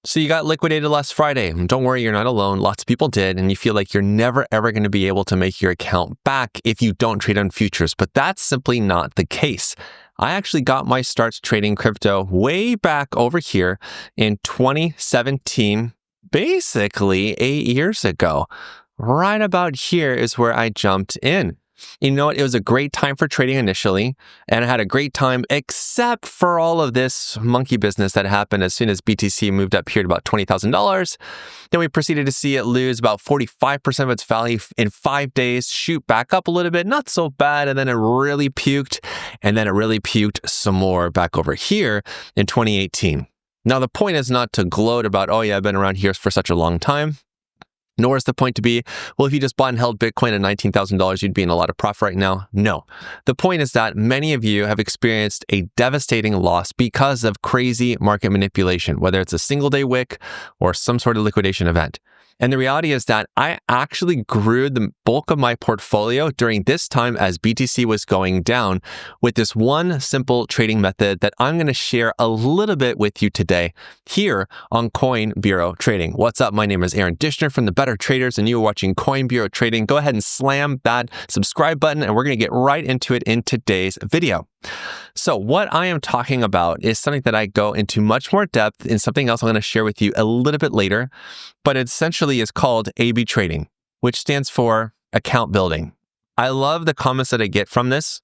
So you got liquidated last Friday. Don't worry, you're not alone. Lots of people did, and you feel like you're never, ever going to be able to make your account back if you don't trade on futures, but that's simply not the case. I actually got my start trading crypto way back over here in 2017, basically 8 years ago. Right about here is where I jumped in. You know what? It was a great time for trading initially, and I had a great time except for all of this monkey business that happened as soon as BTC moved up here to about $20,000. Then we proceeded to see it lose about 45% of its value in 5 days, shoot back up a little bit, not so bad, and then it really puked, and then it really puked some more back over here in 2018. Now, the point is not to gloat about, oh yeah, I've been around here for such a long time. Nor is the point to be, well, if you just bought and held Bitcoin at $19,000, you'd be in a lot of profit right now. No. The point is that many of you have experienced a devastating loss because of crazy market manipulation, whether it's a single day wick or some sort of liquidation event. And the reality is that I actually grew the bulk of my portfolio during this time as BTC was going down with this one simple trading method that I'm going to share a little bit with you today here on Coin Bureau Trading. What's up? My name is Aaron Dishner from The Better Traders, and you're watching Coin Bureau Trading. Go ahead and slam that subscribe button, and we're going to get right into it in today's video. So what I am talking about is something that I go into much more depth in something else I'm going to share with you a little bit later, but it essentially is called A/B trading, which stands for account building. I love the comments that I get from this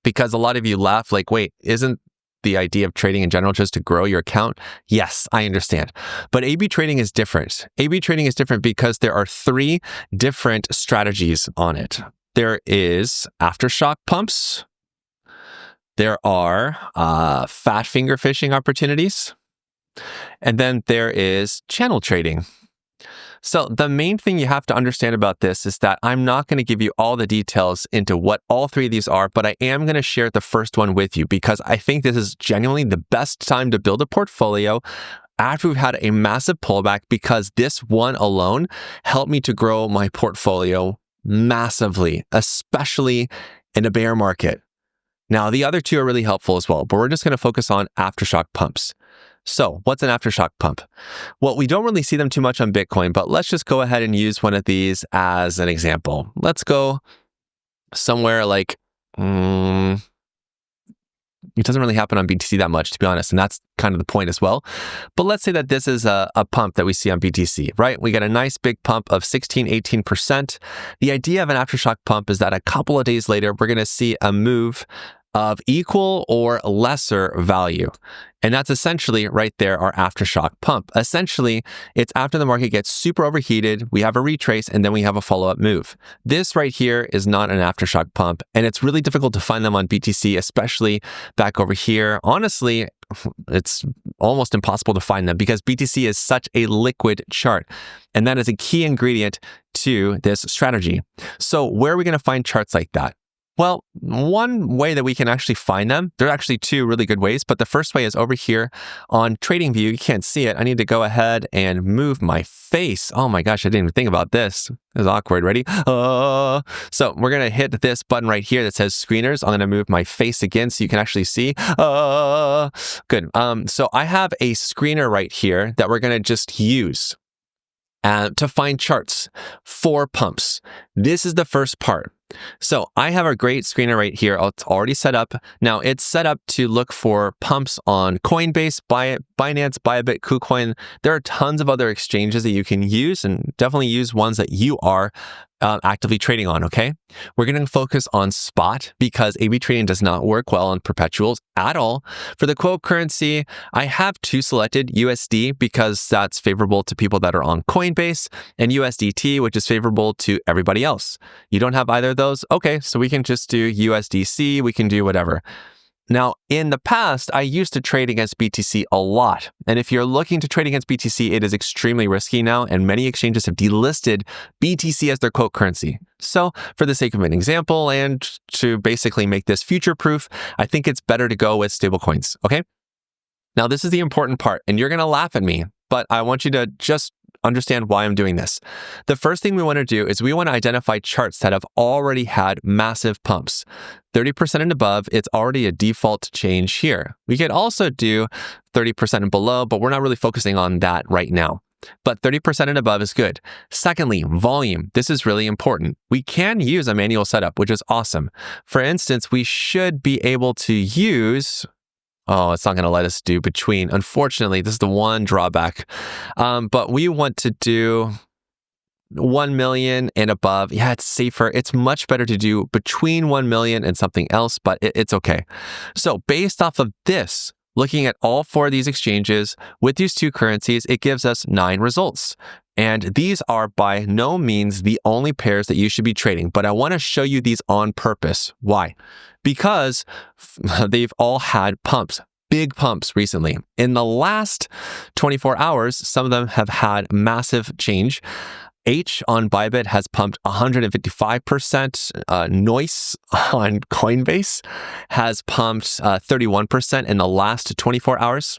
because a lot of you laugh like, wait, isn't the idea of trading in general just to grow your account? Yes, I understand. But A/B trading is different. A/B trading is different because there are 3 different strategies on it. There is Aftershock pumps. There are fat finger fishing opportunities. And then there is channel trading. So the main thing you have to understand about this is that I'm not going to give you all the details into what all 3 of these are, but I am going to share the first one with you because I think this is genuinely the best time to build a portfolio after we've had a massive pullback, because this one alone helped me to grow my portfolio massively, especially in a bear market. Now, the other 2 are really helpful as well, but we're just going to focus on Aftershock pumps. So what's an Aftershock pump? Well, we don't really see them too much on Bitcoin, but let's just go ahead and use one of these as an example. Let's go somewhere like, it doesn't really happen on BTC that much, to be honest, and that's kind of the point as well. But let's say that this is a pump that we see on BTC, right? We get a nice big pump of 16, 18%. The idea of an Aftershock pump is that a couple of days later, we're going to see a move of equal or lesser value. And that's essentially right there, our Aftershock pump. Essentially, it's after the market gets super overheated, we have a retrace, and then we have a follow-up move. This right here is not an Aftershock pump, and it's really difficult to find them on BTC, especially back over here. Honestly, it's almost impossible to find them because BTC is such a liquid chart, and that is a key ingredient to this strategy. So where are we going to find charts like that? Well, one way that we can actually find them, there are actually 2 really good ways, but the first way is over here on TradingView. You can't see it. I need to go ahead and move my face. Oh my gosh, I didn't even think about this. This is awkward. Ready? So we're going to hit this button right here that says screeners. I'm going to move my face again so you can actually see. Good. So I have a screener right here that we're going to just use to find charts for pumps. This is the first part. So I have a great screener right here. It's already set up. Now it's set up to look for pumps on Coinbase, Binance, Bybit, KuCoin. There are tons of other exchanges that you can use, and definitely use ones that you are actively trading on, okay? We're going to focus on spot because A/B trading does not work well on perpetuals at all. For the quote currency, I have 2 selected, USD because that's favorable to people that are on Coinbase, and USDT, which is favorable to everybody else. You don't have either of those? Okay, so we can just do USDC, we can do whatever. Now, in the past, I used to trade against BTC a lot. And if you're looking to trade against BTC, it is extremely risky now, and many exchanges have delisted BTC as their quote currency. So for the sake of an example, and to basically make this future-proof, I think it's better to go with stablecoins, okay? Now, this is the important part, and you're going to laugh at me, but I want you to just understand why I'm doing this. The first thing we want to do is we want to identify charts that have already had massive pumps. 30% and above, it's already a default change here. We could also do 30% and below, but we're not really focusing on that right now. But 30% and above is good. Secondly, volume. This is really important. We can use a manual setup, which is awesome. For instance, we should be able to use... Oh, it's not going to let us do between. Unfortunately, this is the one drawback. But we want to do 1 million and above. Yeah, it's safer. It's much better to do between 1 million and something else, but it's okay. So based off of this, looking at all 4 of these exchanges with these 2 currencies, it gives us 9 results. And these are by no means the only pairs that you should be trading, but I want to show you these on purpose. Why? Because they've all had pumps, big pumps recently. In the last 24 hours, some of them have had massive change. H on Bybit has pumped 155%. Noise on Coinbase has pumped 31% in the last 24 hours.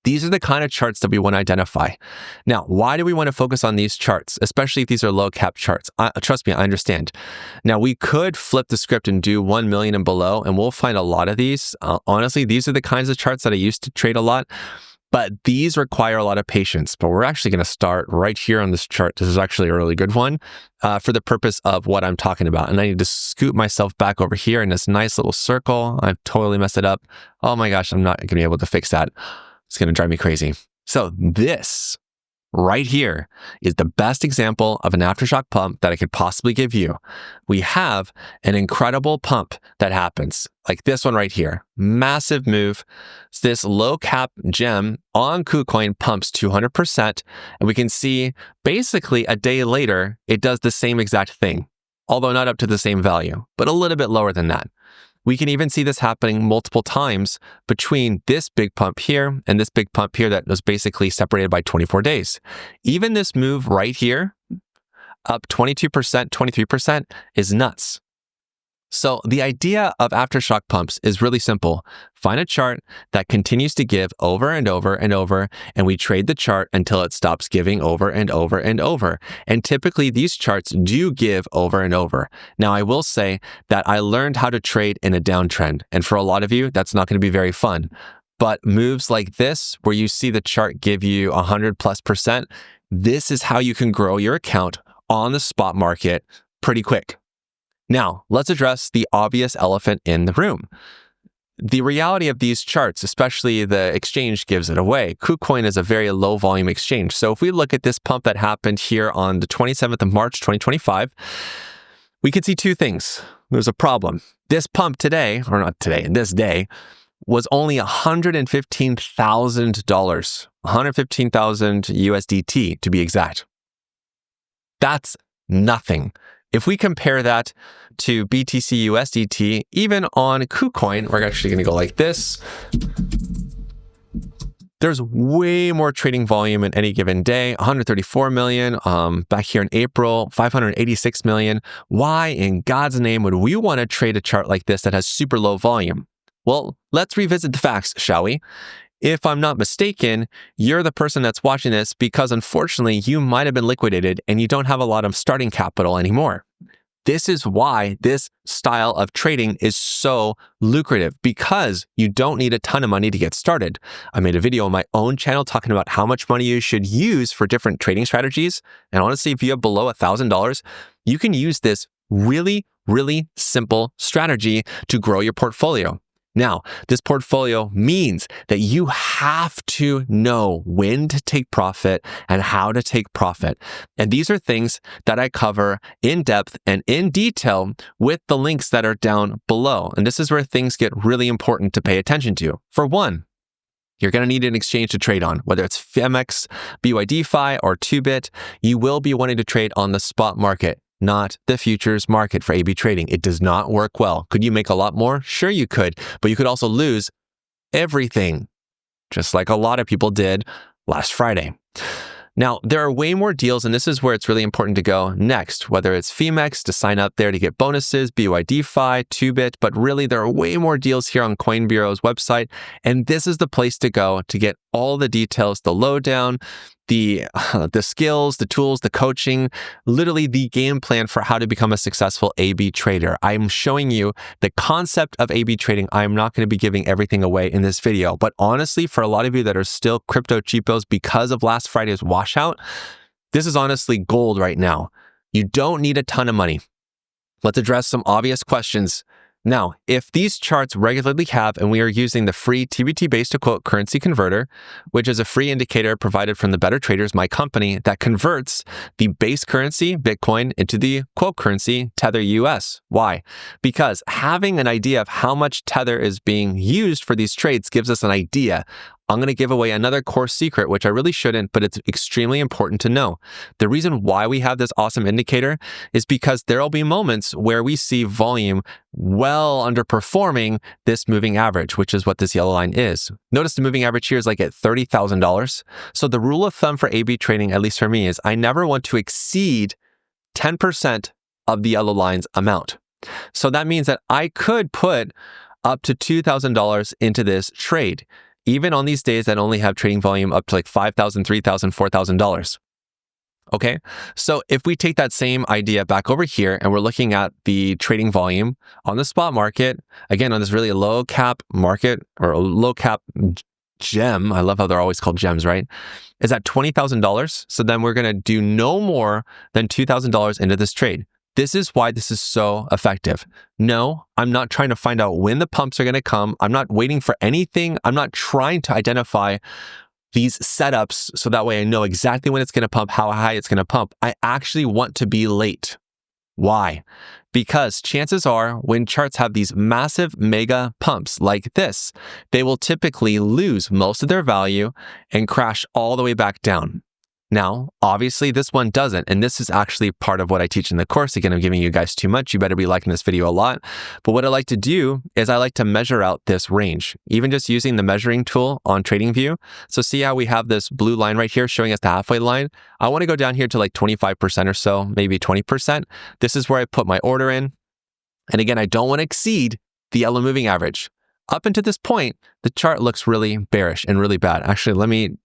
These are the kind of charts that we want to identify. Now, why do we want to focus on these charts, especially if these are low cap charts? Trust me, I understand. Now, we could flip the script and do 1 million and below, and we'll find a lot of these. Honestly, these are the kinds of charts that I used to trade a lot, but these require a lot of patience. But we're actually going to start right here on this chart. This is actually a really good one for the purpose of what I'm talking about. And I need to scoot myself back over here in this nice little circle. I've totally messed it up. Oh my gosh, I'm not going to be able to fix that. It's going to drive me crazy. So this right here is the best example of an aftershock pump that I could possibly give you. We have an incredible pump that happens, like this one right here. Massive move. This low cap gem on KuCoin pumps 200%. And we can see basically a day later, it does the same exact thing, although not up to the same value, but a little bit lower than that. We can even see this happening multiple times between this big pump here and this big pump here that was basically separated by 24 days. Even this move right here, up 22%, 23%, is nuts. So the idea of aftershock pumps is really simple. Find a chart that continues to give over and over and over, and we trade the chart until it stops giving over and over and over. And typically these charts do give over and over. Now, I will say that I learned how to trade in a downtrend, and for a lot of you, that's not going to be very fun. But moves like this, where you see the chart give you 100+%, this is how you can grow your account on the spot market pretty quick. Now, let's address the obvious elephant in the room. The reality of these charts, especially the exchange, gives it away. KuCoin is a very low volume exchange. So if we look at this pump that happened here on the 27th of March, 2025, we can see 2 things. There's a problem. This pump today, or not today, this day, was only $115,000, 115,000 USDT to be exact. That's nothing. If we compare that to BTC USDT, even on KuCoin, we're actually going to go like this. There's way more trading volume in any given day, 134 million. Back here in April, 586 million. Why in God's name would we want to trade a chart like this that has super low volume? Well, let's revisit the facts, shall we? If I'm not mistaken, you're the person that's watching this because unfortunately you might have been liquidated and you don't have a lot of starting capital anymore. This is why this style of trading is so lucrative, because you don't need a ton of money to get started. I made a video on my own channel talking about how much money you should use for different trading strategies. And honestly, if you have below $1,000, you can use this really, really simple strategy to grow your portfolio. Now, this portfolio means that you have to know when to take profit and how to take profit. And these are things that I cover in depth and in detail with the links that are down below. And this is where things get really important to pay attention to. For one, you're going to need an exchange to trade on, whether it's FMX, BYDFi, or 2bit. You will be wanting to trade on the spot market, not the futures market for AB trading. It does not work well. Could you make a lot more? Sure you could, but you could also lose everything, just like a lot of people did last Friday. Now, there are way more deals, and this is where it's really important to go next, whether it's FMX to sign up there to get bonuses, BYDFi, 2bit, but really there are way more deals here on Coin Bureau's website, and this is the place to go to get all the details, the lowdown, the skills, the tools, the coaching, literally the game plan for how to become a successful A/B trader. I'm showing you the concept of A/B trading. I'm not going to be giving everything away in this video, but honestly, for a lot of you that are still crypto cheapos because of last Friday's washout, this is honestly gold right now. You don't need a ton of money. Let's address some obvious questions. Now, if these charts regularly have, and we are using the free TBT-based to quote currency converter, which is a free indicator provided from the Better Traders, my company, that converts the base currency, Bitcoin, into the quote currency, Tether US. Why? Because having an idea of how much Tether is being used for these trades gives us an idea. I'm going to give away another core secret, which I really shouldn't, but it's extremely important to know. The reason why we have this awesome indicator is because there will be moments where we see volume well underperforming this moving average, which is what this yellow line is. Notice the moving average here is like at $30,000. So the rule of thumb for A/B trading, at least for me, is I never want to exceed 10% of the yellow line's amount. So that means that I could put up to $2,000 into this trade, even on these days that only have trading volume up to like $5,000, $3,000, $4,000. Okay, so if we take that same idea back over here and we're looking at the trading volume on the spot market, again, on this really low cap market or a low cap gem, I love how they're always called gems, right? Is at $20,000. So then we're going to do no more than $2,000 into this trade. This is why this is so effective. No, I'm not trying to find out when the pumps are going to come. I'm not waiting for anything. I'm not trying to identify these setups so that way I know exactly when it's going to pump, how high it's going to pump. I actually want to be late. Why? Because chances are when charts have these massive mega pumps like this, they will typically lose most of their value and crash all the way back down. Now, obviously, this one doesn't, and this is actually part of what I teach in the course. Again, I'm giving you guys too much. You better be liking this video a lot. But what I like to do is I like to measure out this range, even just using the measuring tool on TradingView. So see how we have this blue line right here showing us the halfway line? I want to go down here to like 25% or so, maybe 20%. This is where I put my order in. And again, I don't want to exceed the yellow moving average. Up until this point, the chart looks really bearish and really bad. Actually, let me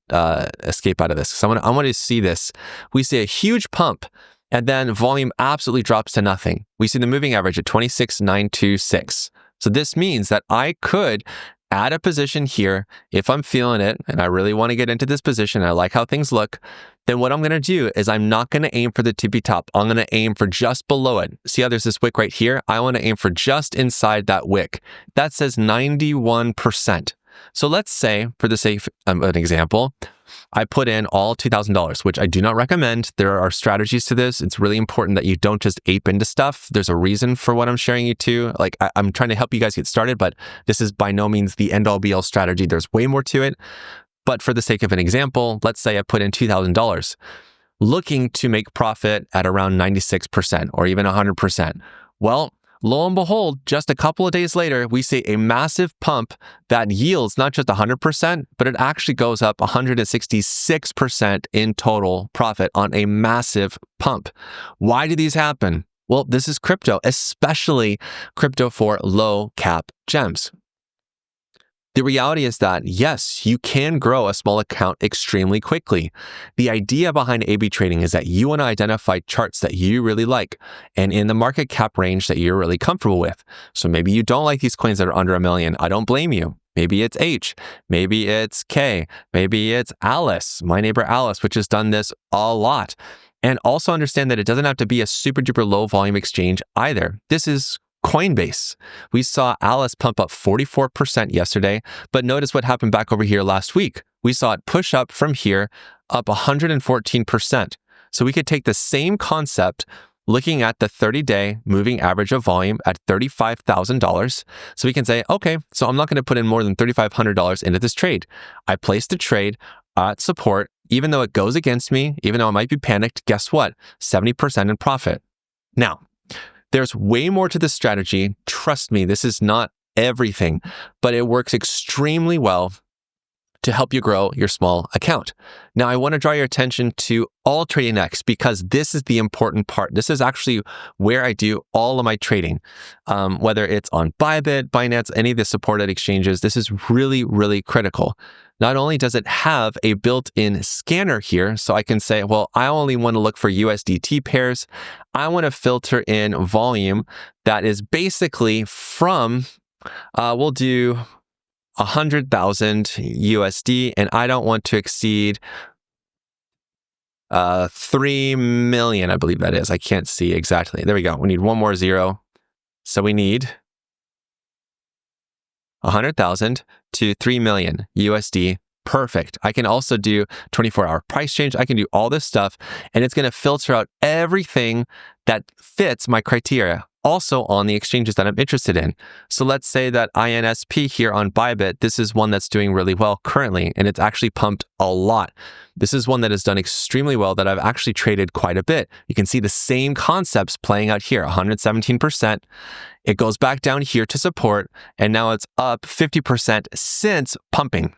escape out of this. So I want to see this. We see a huge pump, and then volume absolutely drops to nothing. We see the moving average at 26,926. So this means that I could add a position here if I'm feeling it, and I really want to get into this position, I like how things look. Then what I'm going to do is I'm not going to aim for the tippy top. I'm going to aim for just below it. See how there's this wick right here? I want to aim for just inside that wick. That says 91%. So let's say, for the sake of an example, I put in all $2,000, which I do not recommend. There are strategies to this. It's really important that you don't just ape into stuff. There's a reason for what I'm sharing you to. Like I'm trying to help you guys get started, but this is by no means the end all be all strategy. There's way more to it. But for the sake of an example, let's say I put in $2,000, looking to make profit at around 96% or even 100%. Well, lo and behold, just a couple of days later, we see a massive pump that yields not just 100%, but it actually goes up 166% in total profit on a massive pump. Why do these happen? Well, this is crypto, especially crypto for low cap gems. The reality is that, yes, you can grow a small account extremely quickly. The idea behind A/B trading is that you want to identify charts that you really like and in the market cap range that you're really comfortable with. So maybe you don't like these coins that are under $1 million. I don't blame you. Maybe it's H, maybe it's K, maybe it's Alice, my neighbor Alice, which has done this a lot. And also understand that it doesn't have to be a super duper low volume exchange either. This is Coinbase. We saw Alice pump up 44% yesterday, but notice what happened back over here last week. We saw it push up from here up 114%. So we could take the same concept looking at the 30-day moving average of volume at $35,000. So we can say, okay, so I'm not going to put in more than $3,500 into this trade. I placed a trade at support, even though it goes against me, even though I might be panicked, guess what? 70% in profit. Now, there's way more to this strategy. Trust me, this is not everything, but it works extremely well to help you grow your small account. Now, I want to draw your attention to Altrady next because this is the important part. This is actually where I do all of my trading, whether it's on Bybit, Binance, any of the supported exchanges. This is really, really critical. not only does it have a built-in scanner here, so I can say, well, I only want to look for USDT pairs. I want to filter in volume that is basically from, we'll do 100,000 USD, and I don't want to exceed 3 million, I believe that is. I can't see exactly. There we go. We need one more zero. So we need 100,000 to 3 million USD. Perfect. I can also do 24-hour price change. I can do all this stuff, and it's going to filter out everything that fits my criteria, also on the exchanges that I'm interested in. So let's say that INSP here on Bybit, this is one that's doing really well currently, and it's actually pumped a lot. This is one that has done extremely well that I've actually traded quite a bit. You can see the same concepts playing out here, 117%. It goes back down here to support, and now it's up 50% since pumping.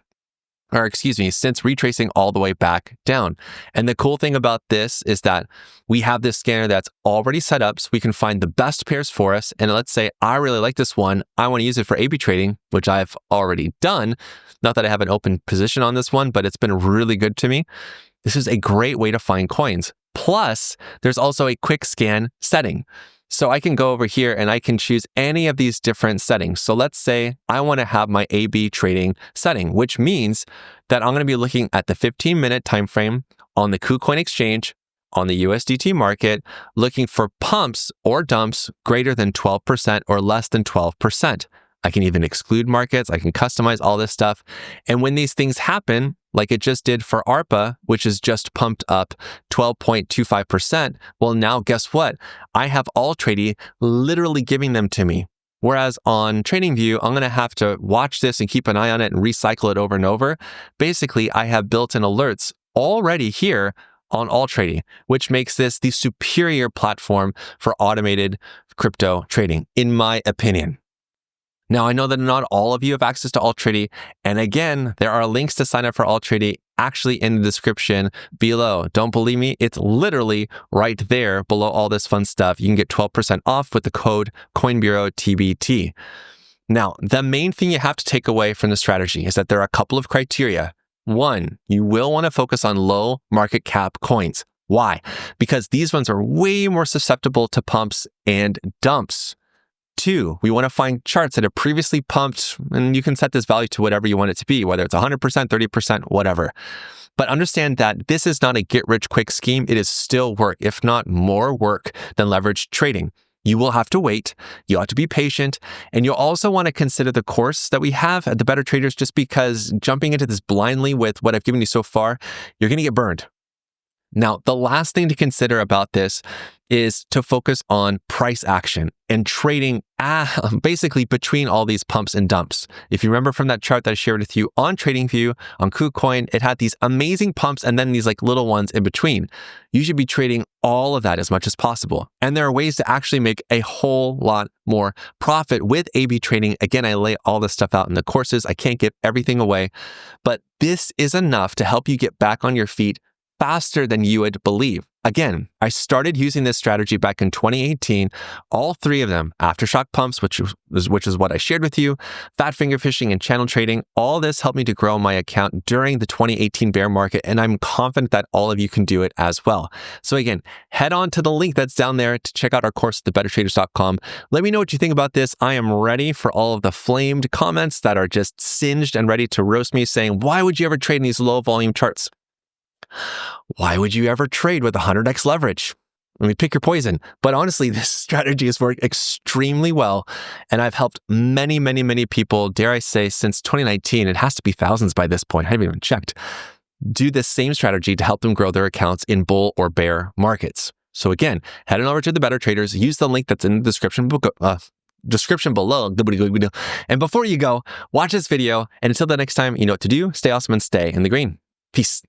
Or excuse me, since retracing all the way back down. And the cool thing about this is that we have this scanner that's already set up so we can find the best pairs for us. And let's say I really like this one. I want to use it for AB trading, which I've already done. Not that I have an open position on this one, but it's been really good to me. This is a great way to find coins. Plus, there's also a quick scan setting. So I can go over here and I can choose any of these different settings. So let's say I want to have my AB trading setting, which means that I'm going to be looking at the 15-minute time frame on the KuCoin exchange, on the USDT market, looking for pumps or dumps greater than 12% or less than 12%. I can even exclude markets. I can customize all this stuff. And when these things happen, like it just did for ARPA, which is just pumped up 12.25%, well, now guess what? I have Altrady literally giving them to me. Whereas on TradingView, I'm going to have to watch this and keep an eye on it and recycle it over and over. Basically, I have built-in alerts already here on Altrady, which makes this the superior platform for automated crypto trading, in my opinion. Now, I know that not all of you have access to Altrady, and again, there are links to sign up for Altrady actually in the description below. Don't believe me? It's literally right there below all this fun stuff. You can get 12% off with the code CoinBureauTBT. Now, the main thing you have to take away from the strategy is that there are a couple of criteria. One, you will want to focus on low market cap coins. Why? Because these ones are way more susceptible to pumps and dumps. Two, we want to find charts that have previously pumped, and you can set this value to whatever you want it to be, whether it's 100%, 30%, whatever. But understand that this is not a get-rich-quick scheme. It is still work, if not more work than leveraged trading. You will have to wait, you have to be patient, and you'll also want to consider the course that we have at the Better Traders, just because jumping into this blindly with what I've given you so far, you're going to get burned. Now, the last thing to consider about this is to focus on price action and trading basically between all these pumps and dumps. If you remember from that chart that I shared with you on TradingView, on KuCoin, it had these amazing pumps and then these like little ones in between. You should be trading all of that as much as possible. And there are ways to actually make a whole lot more profit with AB trading. Again, I lay all this stuff out in the courses. I can't give everything away, but this is enough to help you get back on your feet faster than you would believe. Again, I started using this strategy back in 2018. All three of them, Aftershock Pumps, which is what I shared with you, fat finger fishing, and channel trading, all this helped me to grow my account during the 2018 bear market, and I'm confident that all of you can do it as well. So again, head on to the link that's down there to check out our course at thebettertraders.com. Let me know what you think about this. I am ready for all of the flamed comments that are just singed and ready to roast me, saying, why would you ever trade in these low volume charts? Why would you ever trade with 100x leverage? I mean, pick your poison. But honestly, this strategy has worked extremely well. And I've helped many, many, many people, dare I say, since 2019, it has to be thousands by this point, I haven't even checked, do this same strategy to help them grow their accounts in bull or bear markets. So again, head on over to the Better Traders, use the link that's in the description below. And before you go, watch this video. And until the next time, you know what to do. Stay awesome and stay in the green. Peace.